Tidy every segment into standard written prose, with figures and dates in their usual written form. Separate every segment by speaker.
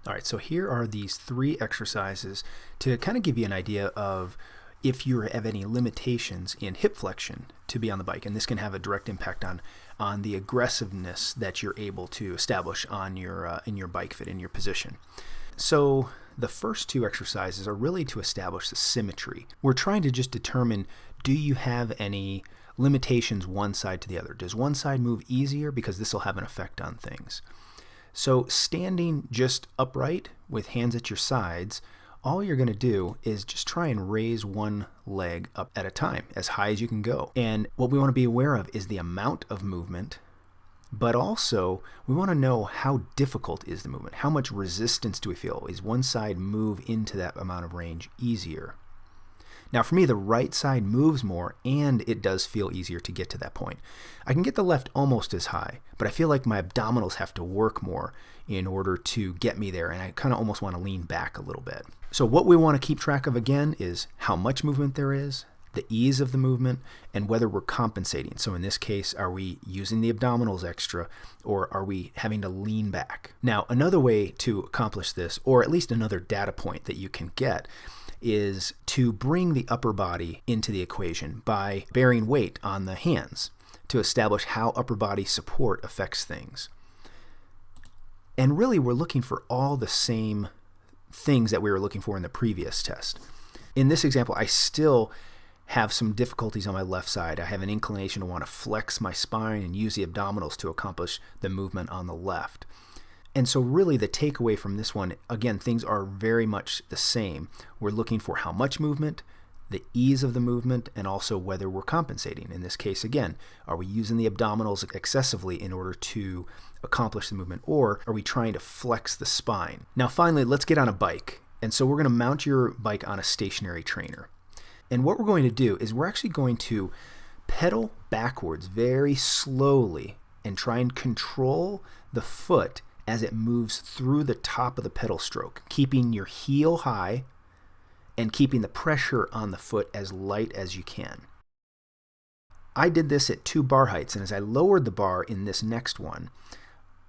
Speaker 1: All right, so here are these 3 exercises to kind of give you an idea of if you have any limitations in hip flexion to be on the bike. And this can have a direct impact on the aggressiveness that you're able to establish on your in your bike fit, in your position. So the first 2 exercises are really to establish the symmetry. We're trying to just determine, do you have any limitations one side to the other? Does one side move easier? Because this will have an effect on things. So standing just upright with hands at your sides, all you're going to do is just try and raise one leg up at a time, as high as you can go. And what we want to be aware of is the amount of movement, but also we want to know how difficult is the movement. How much resistance do we feel? Is one side move into that amount of range easier? Now for me, the right side moves more, and it does feel easier to get to that point. I can get the left almost as high, but I feel like my abdominals have to work more in order to get me there, and I kind of almost want to lean back a little bit. So what we want to keep track of again is how much movement there is, the ease of the movement, and whether we're compensating. So in this case, are we using the abdominals extra, or are we having to lean back? Now another way to accomplish this, or at least another data point that you can get, is to bring the upper body into the equation by bearing weight on the hands to establish how upper body support affects things. And really we're looking for all the same things that we were looking for in the previous test. In this example, I still have some difficulties on my left side. I have an inclination to want to flex my spine and use the abdominals to accomplish the movement on the left. And so really the takeaway from this one, again, things are very much the same. We're looking for how much movement, the ease of the movement, and also whether we're compensating. In this case, again, are we using the abdominals excessively in order to accomplish the movement, or are we trying to flex the spine? Now finally, let's get on a bike. And so we're going to mount your bike on a stationary trainer. And what we're going to do is we're actually going to pedal backwards very slowly and try and control the foot as it moves through the top of the pedal stroke, keeping your heel high and keeping the pressure on the foot as light as you can. I did this at 2 bar heights, and as I lowered the bar in this next one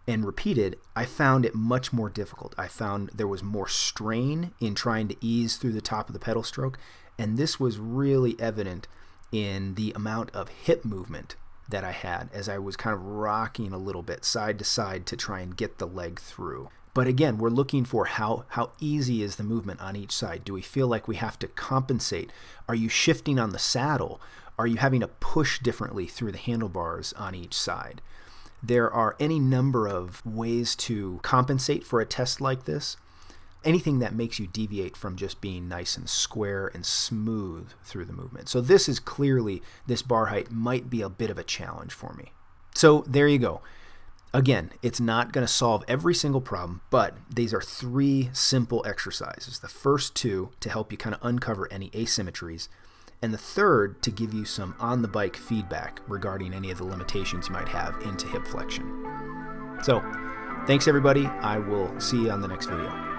Speaker 1: and repeated, I found it much more difficult. I found there was more strain in trying to ease through the top of the pedal stroke, and this was really evident in the amount of hip movement that I had as I was kind of rocking a little bit side to side to try and get the leg through. But again, we're looking for how easy is the movement on each side. Do we feel like we have to compensate? Are you shifting on the saddle? Are you having to push differently through the handlebars on each side? There are any number of ways to compensate for a test like this. Anything that makes you deviate from just being nice and square and smooth through the movement. So this is clearly, this bar height might be a bit of a challenge for me. So there you go. Again, it's not going to solve every single problem, but these are 3 simple exercises. The first 2 to help you kind of uncover any asymmetries, and the third to give you some on-the-bike feedback regarding any of the limitations you might have into hip flexion. So thanks everybody. I will see you on the next video.